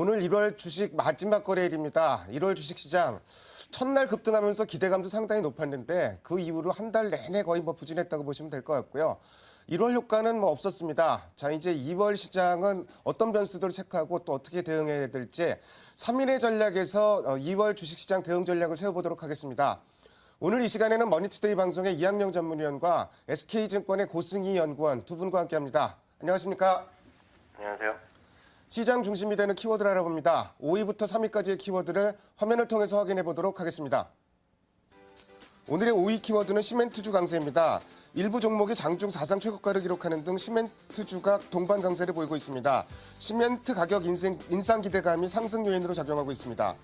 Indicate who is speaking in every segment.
Speaker 1: 오늘 1월 주식 마지막 거래일입니다. 1월 주식시장 첫날 급등하면서 기대감도 상당히 높았는데 그 이후로 한 달 내내 거의 부진했다고 보시면 될 것 같고요. 1월 효과는 없었습니다. 자, 이제 2월 시장은 어떤 변수들을 체크하고 또 어떻게 대응해야 될지 3일의 전략에서 2월 주식시장 대응 전략을 세워보도록 하겠습니다. 오늘 이 시간에는 머니투데이 방송의 이학영 전문위원과 SK증권의 고승희 연구원 두 분과 함께합니다. 안녕하십니까?
Speaker 2: 안녕하세요.
Speaker 1: 시장 중심이 되는 키워드를 알아봅니다. 5위부터 3위까지의 키워드를 화면을 통해서 확인해 보도록 하겠습니다. 오늘의 5위 키워드는 시멘트주 강세입니다. 일부 종목이 장중 사상 최고가를 기록하는 등 시멘트주가 동반 강세를 보이고 있습니다. 시멘트 가격 인상 기대감이 상승 요인으로 작용하고 있습니다.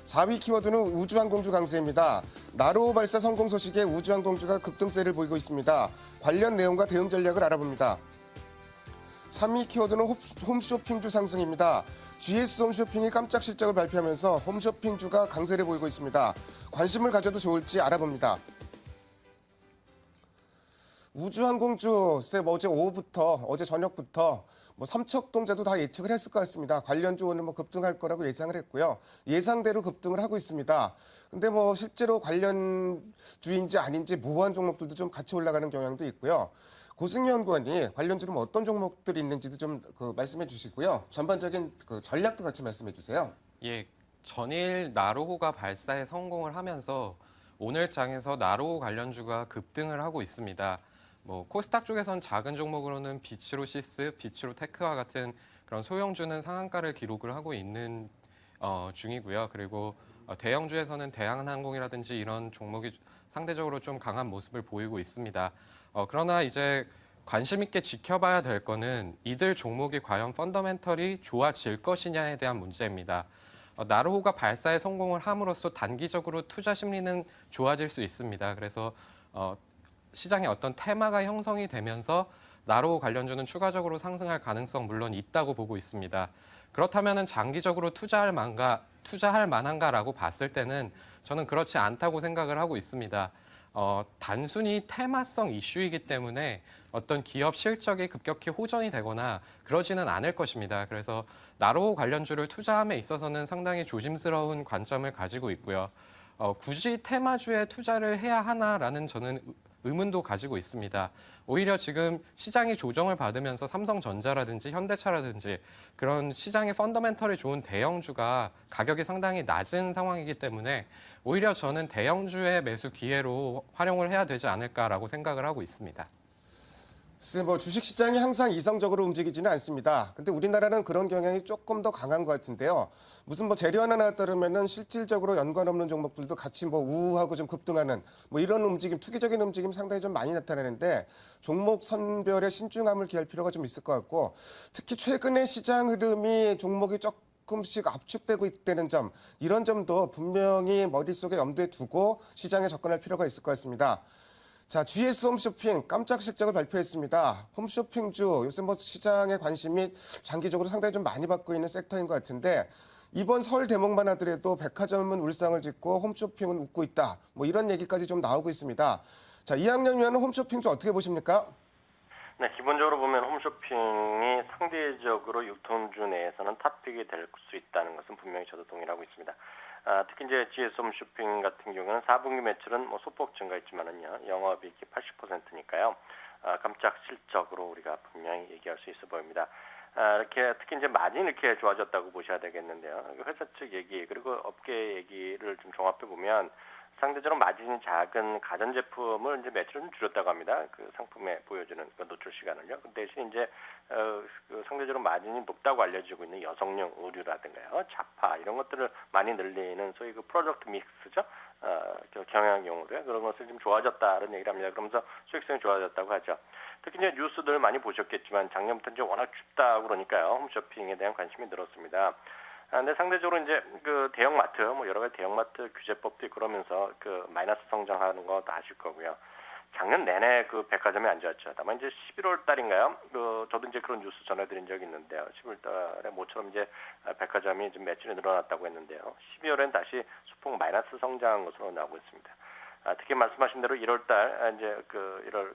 Speaker 1: 4위 키워드는 우주항공주 강세입니다. 나로호 발사 성공 소식에 우주항공주가 급등세를 보이고 있습니다. 관련 내용과 대응 전략을 알아봅니다. 3위 키워드는 홈쇼핑주 상승입니다. GS 홈쇼핑이 깜짝 실적을 발표하면서 홈쇼핑주가 강세를 보이고 있습니다. 관심을 가져도 좋을지 알아봅니다. 우주항공주, 어제 오후부터, 어제 저녁부터 삼척동자도 다 예측을 했을 것 같습니다. 관련주 오늘 급등할 거라고 예상을 했고요. 예상대로 급등을 하고 있습니다. 근데 실제로 관련주인지 아닌지 모호한 종목들도 좀 같이 올라가는 경향도 있고요. 고승희 연구원이 관련주로 어떤 종목들이 있는지도 좀 말씀해 주시고요. 전반적인 전략도 같이 말씀해 주세요.
Speaker 3: 예, 전일 나로호가 발사에 성공을 하면서 오늘 장에서 나로호 관련주가 급등을 하고 있습니다. 코스닥 쪽에선 작은 종목으로는 비츠로시스, 비츠로테크와 같은 그런 소형주는 상한가를 기록을 하고 있는 중이고요. 그리고 대형주에서는 대한항공이라든지 이런 종목이 상대적으로 좀 강한 모습을 보이고 있습니다. 그러나 이제 관심 있게 지켜봐야 될 거는 이들 종목이 과연 펀더멘털이 좋아질 것이냐에 대한 문제입니다. 나로호가 발사에 성공을 함으로써 단기적으로 투자 심리는 좋아질 수 있습니다. 그래서 시장에 어떤 테마가 형성이 되면서 나로호 관련주는 추가적으로 상승할 가능성 물론 있다고 보고 있습니다. 그렇다면 장기적으로 투자할 만한가라고 봤을 때는 저는 그렇지 않다고 생각을 하고 있습니다. 단순히 테마성 이슈이기 때문에 어떤 기업 실적이 급격히 호전이 되거나 그러지는 않을 것입니다. 그래서 나로호 관련주를 투자함에 있어서는 상당히 조심스러운 관점을 가지고 있고요. 굳이 테마주에 투자를 해야 하나라는 저는 의문도 가지고 있습니다. 오히려 지금 시장이 조정을 받으면서 삼성전자라든지 현대차라든지 그런 시장의 펀더멘털이 좋은 대형주가 가격이 상당히 낮은 상황이기 때문에 오히려 저는 대형주의 매수 기회로 활용을 해야 되지 않을까라고 생각을 하고 있습니다.
Speaker 1: 주식시장이 항상 이성적으로 움직이지는 않습니다. 근데 우리나라는 그런 경향이 조금 더 강한 것 같은데요. 무슨 재료 하나 나왔다 그러면은 실질적으로 연관 없는 종목들도 같이 우우하고 좀 급등하는 이런 움직임, 투기적인 움직임 상당히 좀 많이 나타나는데 종목 선별에 신중함을 기할 필요가 좀 있을 것 같고 특히 최근의 시장 흐름이 종목이 조금씩 압축되고 있다는 점, 이런 점도 분명히 머릿속에 염두에 두고 시장에 접근할 필요가 있을 것 같습니다. 자, GS 홈쇼핑 깜짝 실적을 발표했습니다. 홈쇼핑주 요새 시장의 관심이 장기적으로 상당히 좀 많이 받고 있는 섹터인 것 같은데 이번 설 대목만 하더라도 백화점은 울상을 짓고 홈쇼핑은 웃고 있다. 이런 얘기까지 좀 나오고 있습니다. 자, 이학년 위원은 홈쇼핑주 어떻게 보십니까?
Speaker 2: 네, 기본적으로 보면 홈쇼핑이 상대적으로 유통주 내에서는 탑픽이 될 수 있다는 것은 분명히 저도 동의하고 있습니다. 특히 이제 GS 홈쇼핑 같은 경우는 4분기 매출은 소폭 증가했지만은요, 영업이익이 80%니까요, 깜짝 실적으로 우리가 분명히 얘기할 수 있어 보입니다. 이렇게 특히 이제 많이 이렇게 좋아졌다고 보셔야 되겠는데요. 회사 측 얘기 그리고 업계 얘기를 좀 종합해 보면 상대적으로 마진이 작은 가전제품을 이제 매출을 좀 줄였다고 합니다. 그 상품에 보여주는 그 노출 시간을요. 그 대신 이제 상대적으로 마진이 높다고 알려지고 있는 여성용 의류라든가요, 자파 이런 것들을 많이 늘리는 소위 그 프로덕트 믹스죠. 경영용으로요. 그런 것을 좀 좋아졌다는 얘기를 합니다. 그러면서 수익성이 좋아졌다고 하죠. 특히 이제 뉴스들 많이 보셨겠지만 작년부터 이제 워낙 춥다고 그러니까요. 홈쇼핑에 대한 관심이 늘었습니다. 근데 상대적으로 이제 그 대형마트, 여러 가지 대형마트 규제법도 있고 그러면서 마이너스 성장하는 거 다 아실 거고요. 작년 내내 백화점이 안 좋았죠. 다만 이제 11월 달인가요? 저도 이제 그런 뉴스 전해드린 적이 있는데요. 11월 달에 모처럼 이제 백화점이 좀 매출이 늘어났다고 했는데요. 12월엔 다시 수폭 마이너스 성장한 것으로 나오고 있습니다. 특히 말씀하신 대로 1월 달 이제 1월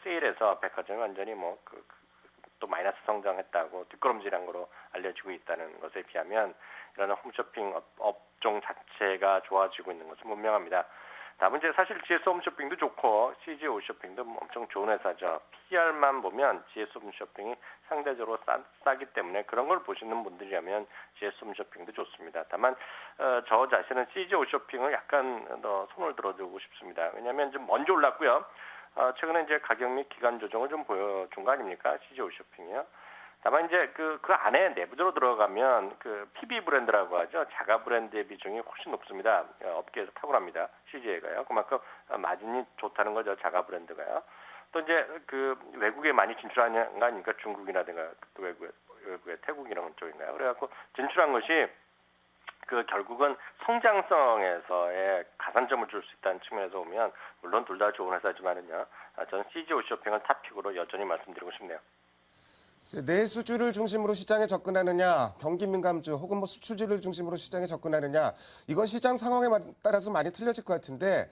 Speaker 2: 세일에서 백화점이 완전히 또 마이너스 성장했다고 뒷걸음질한 거로 알려지고 있다는 것에 비하면 이런 홈쇼핑 업종 자체가 좋아지고 있는 것은 분명합니다. 다만 이제 사실 GS 홈쇼핑도 좋고 CJ 홈쇼핑도 엄청 좋은 회사죠. PR만 보면 GS 홈쇼핑이 상대적으로 싸기 때문에 그런 걸 보시는 분들이라면 GS 홈쇼핑도 좋습니다. 다만 저 자신은 CJ 홈쇼핑을 약간 더 손을 들어주고 싶습니다. 왜냐하면 좀 먼저 올랐고요. 최근에 이제 가격 및 기간 조정을 좀 보여준 거 아닙니까? CJ 홈쇼핑이요. 다만 이제 그 안에 내부적으로 들어가면 그 PB 브랜드라고 하죠. 자가 브랜드의 비중이 훨씬 높습니다. 업계에서 탁월합니다. CJ가요. 그만큼 마진이 좋다는 거죠. 자가 브랜드가요. 또 이제 그 외국에 많이 진출하는 거 아닙니까? 중국이라든가 또 외국에 태국 이런 쪽인가요? 그래갖고 진출한 것이 그 결국은 성장성에서의 가산점을 줄 수 있다는 측면에서 보면 물론 둘 다 좋은 회사지만은요. 저는 CJ 홈쇼핑을 탑픽으로 여전히 말씀드리고 싶네요.
Speaker 1: 내수주를 중심으로 시장에 접근하느냐, 경기 민감주 혹은 뭐 수출주를 중심으로 시장에 접근하느냐, 이건 시장 상황에 따라서 많이 틀려질 것 같은데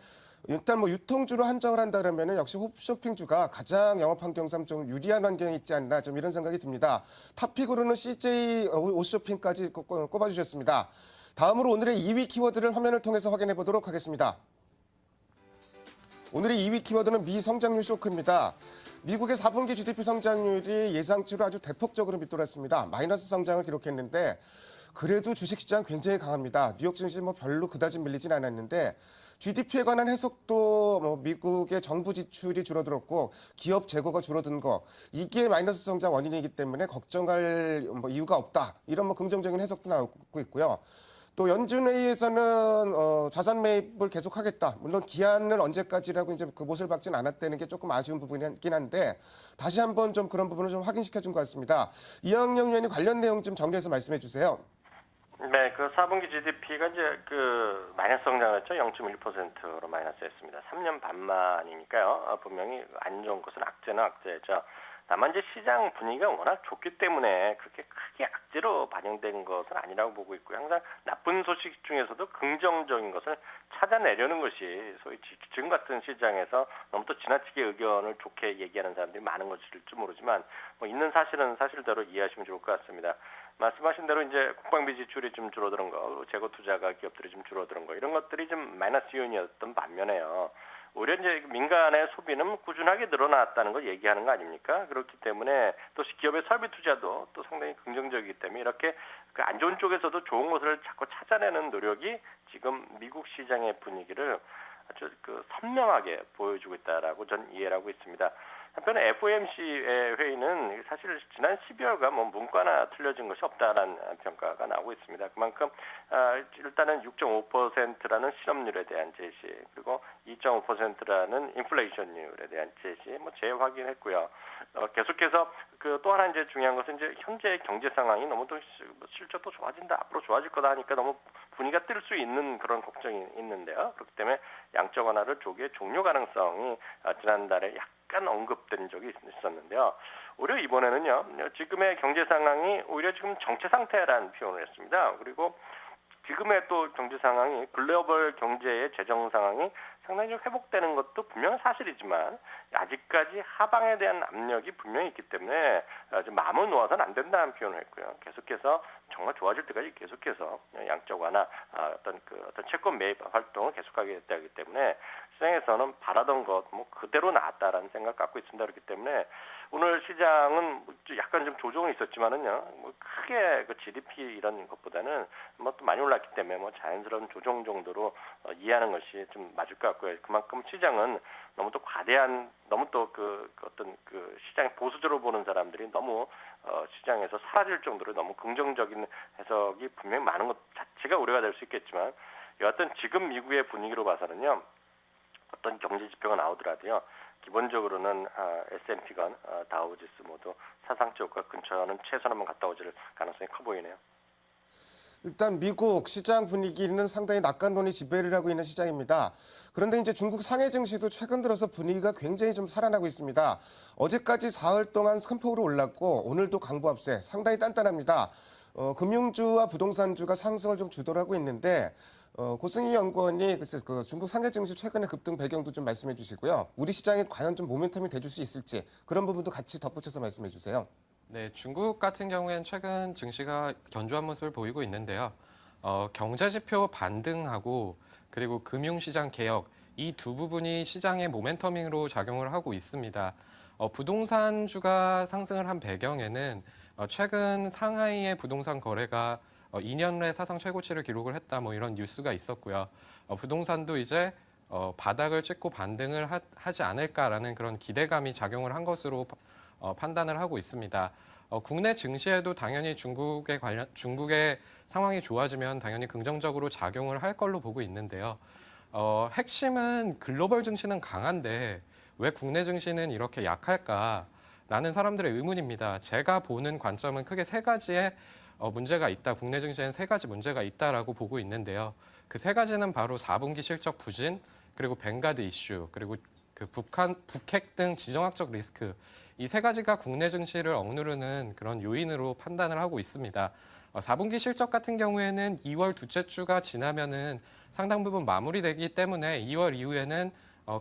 Speaker 1: 일단 뭐 유통주로 한정을 한다 그러면은 역시 홈쇼핑주가 가장 영업 환경상 좀 유리한 환경이 있지 않나 좀 이런 생각이 듭니다. 탑픽으로는 CJ 홈쇼핑까지 꼽아주셨습니다. 다음으로 오늘의 2위 키워드를 화면을 통해서 확인해 보도록 하겠습니다. 오늘의 2위 키워드는 미성장률 쇼크입니다. 미국의 4분기 GDP 성장률이 예상치로 아주 대폭적으로 밑돌았습니다. 마이너스 성장을 기록했는데 그래도 주식시장 굉장히 강합니다. 뉴욕 증시 뭐 별로 그다지 밀리진 않았는데 GDP에 관한 해석도 뭐 미국의 정부 지출이 줄어들었고 기업 재고가 줄어든 거 이게 마이너스 성장 원인이기 때문에 걱정할 뭐 이유가 없다. 이런 뭐 긍정적인 해석도 나오고 있고요. 또 연준회의에서는 자산 매입을 계속하겠다. 물론 기한을 언제까지라고 이제 그 못을 박진 않았다는 게 조금 아쉬운 부분이긴 한데 다시 한번 좀 그런 부분을 좀 확인시켜준 것 같습니다. 이학영 위원님 관련 내용 좀 정리해서 말씀해 주세요.
Speaker 2: 네, 그 4분기 GDP가 이제 그 마이너스 성장했죠. 0.1%로 마이너스했습니다. 3년 반 만이니까요. 분명히 안 좋은 것은 악재는 악재죠. 다만 이제 시장 분위기가 워낙 좋기 때문에 그렇게 크게 악재로 반영된 것은 아니라고 보고 있고요. 항상 나쁜 소식 중에서도 긍정적인 것을 찾아내려는 것이 소위 지금 같은 시장에서 너무 또 지나치게 의견을 좋게 얘기하는 사람들이 많은 것일지 모르지만 뭐 있는 사실은 사실대로 이해하시면 좋을 것 같습니다. 말씀하신 대로 이제 국방비 지출이 좀 줄어드는 거, 재고 투자가 기업들이 좀 줄어드는 거 이런 것들이 좀 마이너스 요인이었던 반면에요. 오히려 이제 민간의 소비는 꾸준하게 늘어났다는 걸 얘기하는 거 아닙니까? 그렇기 때문에 또 기업의 설비 투자도 또 상당히 긍정적이기 때문에 이렇게 그 안 좋은 쪽에서도 좋은 것을 자꾸 찾아내는 노력이 지금 미국 시장의 분위기를 아주 그 선명하게 보여주고 있다라고 전 이해를 하고 있습니다. 한편 FOMC의 회의는 사실 지난 12월과 뭐 문과나 틀려진 것이 없다라는 평가가 나오고 있습니다. 그만큼 일단은 6.5%라는 실업률에 대한 제시 그리고 2.5%라는 인플레이션율에 대한 제시 뭐 재확인했고요. 계속해서 그 또 하나 이제 중요한 것은 이제 현재 경제 상황이 너무 또 실적도 좋아진다 앞으로 좋아질 거다 하니까 너무 분위기가 뜰 수 있는 그런 걱정이 있는데요. 그렇기 때문에 양적 완화를 조기에 종료 가능성이 지난달에 약간 언급된 적이 있었는데요. 오히려 이번에는요. 지금의 경제 상황이 오히려 지금 정체 상태라는 표현을 했습니다. 그리고 지금의 또 경제 상황이 글로벌 경제의 재정 상황이 상당히 좀 회복되는 것도 분명 사실이지만 아직까지 하방에 대한 압력이 분명히 있기 때문에 좀 마음을 놓아서는 안 된다는 표현을 했고요. 계속해서 정말 좋아질 때까지 계속해서 양적 완화 어떤 채권 매입 활동을 계속하게 되기 때문에 시장에서는 바라던 것 뭐 그대로 나왔다라는 생각 갖고 있습니다. 그렇기 때문에 오늘 시장은 약간 좀 조정이 있었지만은요, 뭐 크게 그 GDP 이런 것보다는 뭐 또 많이 올랐기 때문에 뭐 자연스러운 조정 정도로 이해하는 것이 좀 맞을 것 같고요. 그만큼 시장은 너무 또 과대한, 너무 또 어떤 시장의 보수적으로 보는 사람들이 너무 시장에서 사라질 정도로 너무 긍정적인 해석이 분명히 많은 것 자체가 우려가 될 수 있겠지만, 여하튼 지금 미국의 분위기로 봐서는요. 어떤 경제 지표가 나오더라도요. 기본적으로는 S&P건 다우지수 모두 사상저가 근처는 최소한 한번 갔다 오질 가능성이 커 보이네요.
Speaker 1: 일단 미국 시장 분위기는 상당히 낙관론이 지배를 하고 있는 시장입니다. 그런데 이제 중국 상해 증시도 최근 들어서 분위기가 굉장히 좀 살아나고 있습니다. 어제까지 사흘 동안 큰 폭으로 올랐고 오늘도 강보합세 상당히 단단합니다. 금융주와 부동산주가 상승을 좀 주도를 하고 있는데 고승희 연구원이 그 중국 상해 증시 최근의 급등 배경도 좀 말씀해 주시고요. 우리 시장에 과연 좀 모멘텀이 돼줄 수 있을지 그런 부분도 같이 덧붙여서 말씀해 주세요.
Speaker 3: 네, 중국 같은 경우에는 최근 증시가 견조한 모습을 보이고 있는데요. 경제 지표 반등하고 그리고 금융시장 개혁 이 두 부분이 시장의 모멘터밍으로 작용을 하고 있습니다. 부동산주가 상승을 한 배경에는 최근 상하이의 부동산 거래가 2년 내 사상 최고치를 기록을 했다 뭐 이런 뉴스가 있었고요. 부동산도 이제 바닥을 찍고 반등을 하지 않을까라는 그런 기대감이 작용을 한 것으로 판단을 하고 있습니다. 국내 증시에도 당연히 중국의 상황이 좋아지면 당연히 긍정적으로 작용을 할 걸로 보고 있는데요. 핵심은 글로벌 증시는 강한데 왜 국내 증시는 이렇게 약할까라는 사람들의 의문입니다. 제가 보는 관점은 크게 세 가지의 문제가 있다. 국내 증시에는 세 가지 문제가 있다라고 보고 있는데요. 그 세 가지는 바로 4분기 실적 부진, 그리고 뱅가드 이슈, 그리고 그 북핵 등 지정학적 리스크 이 세 가지가 국내 증시를 억누르는 그런 요인으로 판단을 하고 있습니다. 4분기 실적 같은 경우에는 2월 둘째 주가 지나면은 상당 부분 마무리되기 때문에 2월 이후에는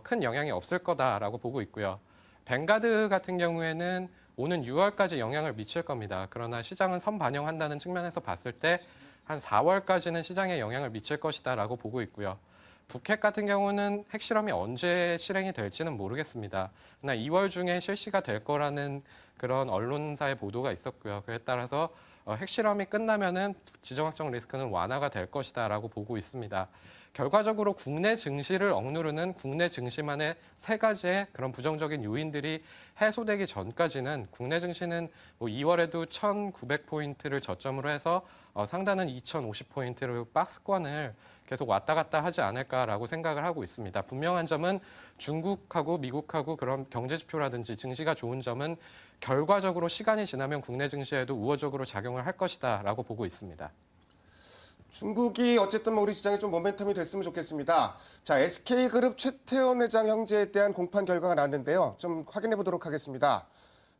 Speaker 3: 큰 영향이 없을 거다라고 보고 있고요. 뱅가드 같은 경우에는 오는 6월까지 영향을 미칠 겁니다. 그러나 시장은 선반영한다는 측면에서 봤을 때 한 4월까지는 시장에 영향을 미칠 것이다라고 보고 있고요. 북핵 같은 경우는 핵실험이 언제 실행이 될지는 모르겠습니다. 그러나 2월 중에 실시가 될 거라는 그런 언론사의 보도가 있었고요. 그에 따라서 핵실험이 끝나면은 지정학적 리스크는 완화가 될 것이다라고 보고 있습니다. 결과적으로 국내 증시를 억누르는 국내 증시만의 세 가지의 그런 부정적인 요인들이 해소되기 전까지는 국내 증시는 뭐 2월에도 1,900포인트를 저점으로 해서 상단은 2,050포인트를 박스권을 계속 왔다 갔다 하지 않을까라고 생각을 하고 있습니다. 분명한 점은 중국하고 미국하고 그런 경제 지표라든지 증시가 좋은 점은 결과적으로 시간이 지나면 국내 증시에도 우호적으로 작용을 할 것이다라고 보고 있습니다.
Speaker 1: 중국이 어쨌든 뭐 우리 시장에 좀 모멘텀이 됐으면 좋겠습니다. 자, SK그룹 최태원 회장 형제에 대한 공판 결과가 나왔는데요. 좀 확인해 보도록 하겠습니다.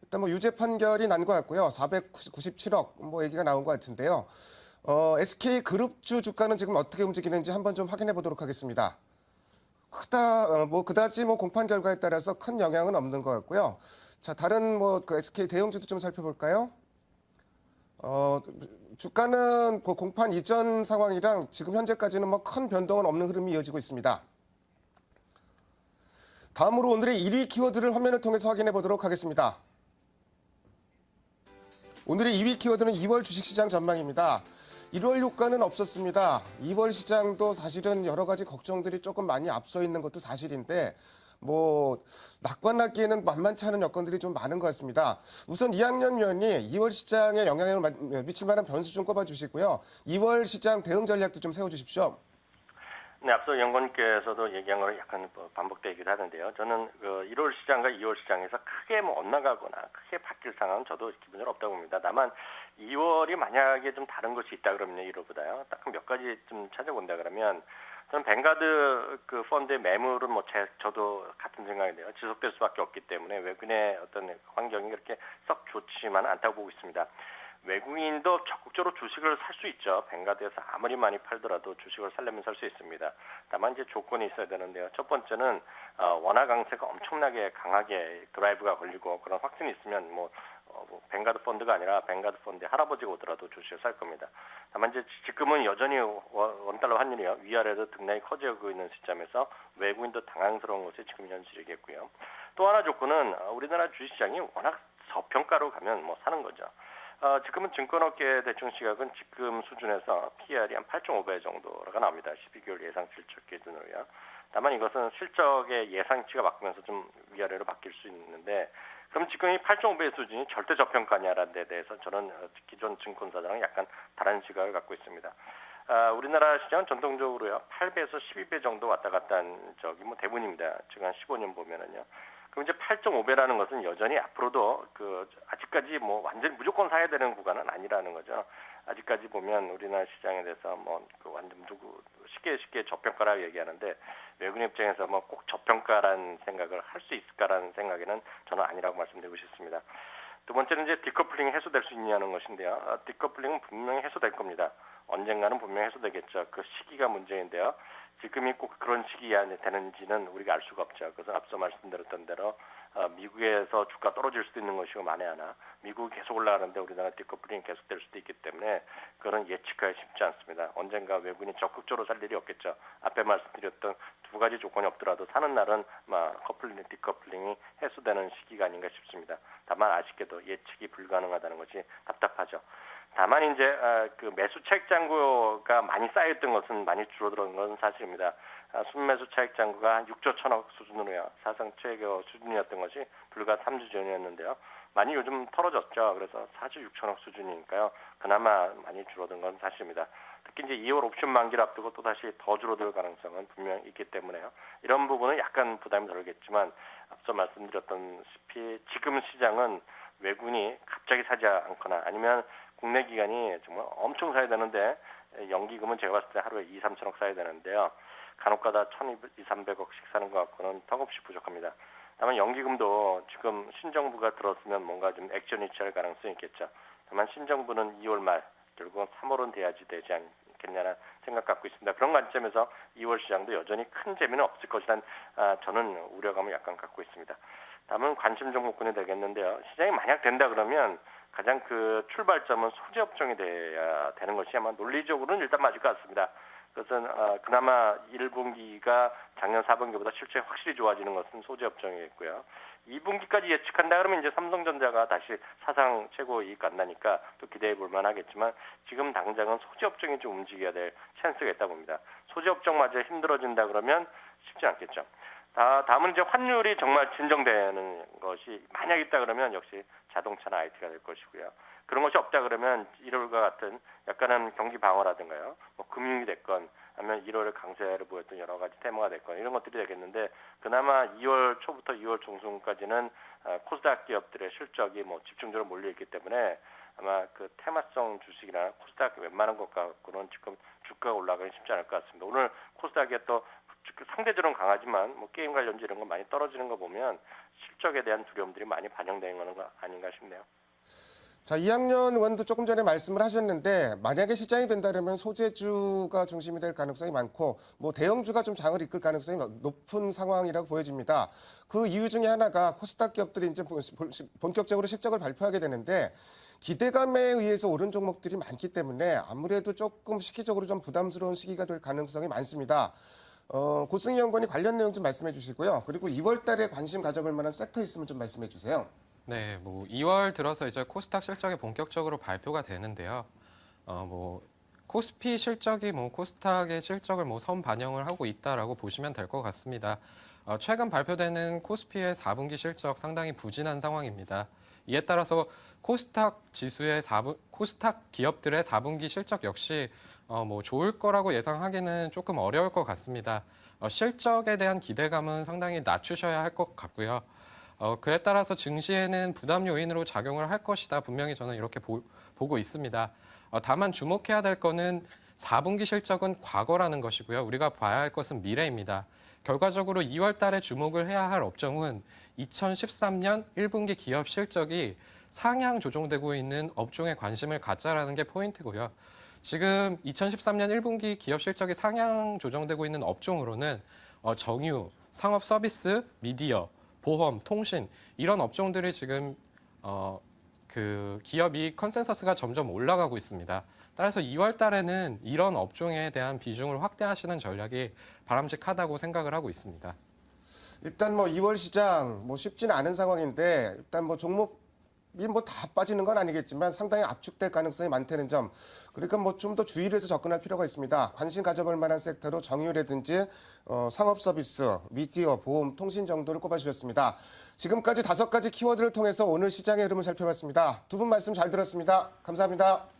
Speaker 1: 일단 뭐 유죄 판결이 난 것 같고요. 497억 뭐 얘기가 나온 것 같은데요. SK그룹주 주가는 지금 어떻게 움직이는지 한번 좀 확인해 보도록 하겠습니다. 그다지 뭐 공판 결과에 따라서 큰 영향은 없는 것 같고요. 자, 다른 그 SK 대형주도 좀 살펴볼까요? 주가는 그 공판 이전 상황이랑 지금 현재까지는 뭐 큰 변동은 없는 흐름이 이어지고 있습니다. 다음으로 오늘의 1위 키워드를 화면을 통해서 확인해 보도록 하겠습니다. 오늘의 2위 키워드는 2월 주식시장 전망입니다. 1월 효과는 없었습니다. 2월 시장도 사실은 여러 가지 걱정들이 조금 많이 앞서 있는 것도 사실인데 낙관하기에는 만만치 않은 여건들이 좀 많은 것 같습니다. 우선 이학년 위원이 2월 시장에 영향을 미칠 만한 변수 좀 꼽아주시고요. 2월 시장 대응 전략도 좀 세워주십시오.
Speaker 2: 네, 앞서 연구원께서도 얘기한 거를 약간 반복되기도 하는데요. 저는 1월 시장과 2월 시장에서 크게 엇나가거나 크게 바뀔 상황은 저도 기본적으로 없다고 봅니다. 다만 2월이 만약에 좀 다른 것이 있다 그러면 1월보다요. 딱 몇 가지 좀 찾아본다 그러면 저는 뱅가드 펀드의 매물은 저도 같은 생각인데요. 지속될 수밖에 없기 때문에 외국인의 어떤 환경이 그렇게 썩 좋지만 않다고 보고 있습니다. 외국인도 적극적으로 주식을 살 수 있죠. 뱅가드에서 아무리 많이 팔더라도 주식을 살려면 살 수 있습니다. 다만 이제 조건이 있어야 되는데요. 첫 번째는 원화 강세가 엄청나게 강하게 드라이브가 걸리고 그런 확신이 있으면 뱅가드 펀드가 아니라 뱅가드 펀드의 할아버지가 오더라도 주식을 살 겁니다. 다만 이제 지금은 여전히 원달러 환율이요 위아래로 등락이 커지고 있는 시점에서 외국인도 당황스러운 것이 지금 현실이겠고요. 또 하나 조건은 우리나라 주식시장이 워낙 저평가로 가면 사는 거죠. 지금은 증권업계 대충 시각은 지금 수준에서 PR이 한 8.5배 정도가 나옵니다. 12개월 예상 실적 기준으로요. 다만 이것은 실적의 예상치가 바뀌면서 좀 위아래로 바뀔 수 있는데 그럼 지금 이 8.5배 수준이 절대 저평가냐라는 데 대해서 저는 기존 증권사들랑 약간 다른 시각을 갖고 있습니다. 우리나라 시장은 전통적으로요 8배에서 12배 정도 왔다 갔다 한 적이 대부분입니다. 지금 한 15년 보면은요. 그럼 이제 8.5배라는 것은 여전히 앞으로도 아직까지 완전 무조건 사야 되는 구간은 아니라는 거죠. 아직까지 보면 우리나라 시장에 대해서 완전 쉽게 저평가라고 얘기하는데 외국인 입장에서 꼭 저평가라는 생각을 할 수 있을까라는 생각에는 저는 아니라고 말씀드리고 싶습니다. 두 번째는 이제 디커플링이 해소될 수 있냐는 것인데요. 디커플링은 분명히 해소될 겁니다. 언젠가는 분명히 해소되겠죠. 그 시기가 문제인데요. 지금이 꼭 그런 시기가 되는지는 우리가 알 수가 없죠. 그래서 앞서 말씀드렸던 대로 미국에서 주가 떨어질 수도 있는 것이고 만에 하나 미국이 계속 올라가는데 우리나라 디커플링이 계속될 수도 있기 때문에 그거는 예측하기 쉽지 않습니다. 언젠가 외국인이 적극적으로 살 일이 없겠죠. 앞에 말씀드렸던 두 가지 조건이 없더라도 사는 날은 커플링, 디커플링이 해소되는 시기가 아닌가 싶습니다. 다만 아쉽게도 예측이 불가능하다는 것이 답답하죠. 다만 이제 그 매수 차익 잔고가 많이 쌓였던 것은 많이 줄어드는 것은 사실입니다. 순매수 차익 잔고가 한 6조 1천억 수준으로요. 사상 최고 수준이었던 것이 불과 3주 전이었는데요. 많이 요즘 털어졌죠. 그래서 4조 6천억 수준이니까요. 그나마 많이 줄어든 건 사실입니다. 특히 이제 2월 옵션 만기를 앞두고 또 다시 더 줄어들 가능성은 분명 있기 때문에요. 이런 부분은 약간 부담이 덜겠지만 앞서 말씀드렸던시피 지금 시장은 외국인이 갑자기 사지 않거나 아니면 국내 기관이 정말 엄청 사야 되는데 연기금은 제가 봤을 때 하루에 2, 3천억 사야 되는데요. 간혹가다 1,200, 300억씩 사는 것 같고는 턱없이 부족합니다. 다만 연기금도 지금 신정부가 들었으면 뭔가 좀 액션이 취할 가능성이 있겠죠. 다만 신정부는 2월 말 결국은 3월은 돼야지 되지 않겠냐는 생각 갖고 있습니다. 그런 관점에서 2월 시장도 여전히 큰 재미는 없을 것이란 저는 우려감을 약간 갖고 있습니다. 다음은 관심 종목군이 되겠는데요. 시장이 만약 된다 그러면 가장 그 출발점은 소재 업종이 돼야 되는 것이 아마 논리적으로는 일단 맞을 것 같습니다. 그것은 그나마 1분기가 작년 4분기보다 실적이 확실히 좋아지는 것은 소재 업종이겠고요. 2분기까지 예측한다 그러면 이제 삼성전자가 다시 사상 최고 이익 간다니까 또 기대해 볼 만하겠지만 지금 당장은 소재 업종이 좀 움직여야 될 찬스가 있다 봅니다. 소재 업종마저 힘들어진다 그러면 쉽지 않겠죠. 다음은 이제 환율이 정말 진정되는 것이 만약 있다 그러면 역시 자동차나 IT가 될 것이고요. 그런 것이 없다 그러면 1월과 같은 약간은 경기 방어라든가요. 뭐 금융이 됐건 아니면 1월에 강세를 보였던 여러 가지 테마가 됐건 이런 것들이 되겠는데 그나마 2월 초부터 2월 중순까지는 코스닥 기업들의 실적이 뭐 집중적으로 몰려 있기 때문에 아마 그 테마성 주식이나 코스닥 웬만한 것 갖고는 지금 주가가 올라가기 쉽지 않을 것 같습니다. 오늘 코스닥에 또 상대적으로는 강하지만 뭐 게임 관련주 이런 거 많이 떨어지는 거 보면 실적에 대한 두려움들이 많이 반영되는 건 아닌가 싶네요.
Speaker 1: 자, 이학년 의원도 조금 전에 말씀을 하셨는데 만약에 시장이 된다면 소재주가 중심이 될 가능성이 많고 뭐 대형주가 좀 장을 이끌 가능성이 높은 상황이라고 보여집니다. 그 이유 중에 하나가 코스닥 기업들이 이제 본격적으로 실적을 발표하게 되는데 기대감에 의해서 오른 종목들이 많기 때문에 아무래도 조금 시기적으로 좀 부담스러운 시기가 될 가능성이 많습니다. 고승희 연구원이 관련 내용 좀 말씀해 주시고요. 그리고 2월 달에 관심 가져볼 만한 섹터 있으면 좀 말씀해 주세요.
Speaker 3: 네, 뭐 2월 들어서 이제 코스닥 실적이 본격적으로 발표가 되는데요. 코스피 실적이 뭐 코스닥의 실적을 뭐 선 반영을 하고 있다라고 보시면 될 것 같습니다. 최근 발표되는 코스피의 4분기 실적 상당히 부진한 상황입니다. 이에 따라서 코스닥 지수의 코스닥 기업들의 4분기 실적 역시 뭐 좋을 거라고 예상하기는 조금 어려울 것 같습니다. 실적에 대한 기대감은 상당히 낮추셔야 할 것 같고요. 그에 따라서 증시에는 부담 요인으로 작용을 할 것이다. 분명히 저는 이렇게 보고 있습니다. 다만 주목해야 될 거는 4분기 실적은 과거라는 것이고요. 우리가 봐야 할 것은 미래입니다. 결과적으로 2월 달에 주목을 해야 할 업종은 2013년 1분기 기업 실적이 상향 조정되고 있는 업종에 관심을 갖자라는 게 포인트고요. 지금 2013년 1분기 기업 실적이 상향 조정되고 있는 업종으로는 정유, 상업 서비스, 미디어, 보험, 통신 이런 업종들이 지금 그 기업이 컨센서스가 점점 올라가고 있습니다. 따라서 2월 달에는 이런 업종에 대한 비중을 확대하시는 전략이 바람직하다고 생각을 하고 있습니다.
Speaker 1: 일단 뭐 2월 시장 뭐 쉽지는 않은 상황인데 일단 뭐 종목이 뭐 다 빠지는 건 아니겠지만 상당히 압축될 가능성이 많다는 점. 그러니까 뭐 좀 더 주의를 해서 접근할 필요가 있습니다. 관심 가져볼 만한 섹터로 정유라든지 상업 서비스, 미디어, 보험, 통신 정도를 꼽아주셨습니다. 지금까지 5가지 키워드를 통해서 오늘 시장의 흐름을 살펴봤습니다. 두 분 말씀 잘 들었습니다. 감사합니다.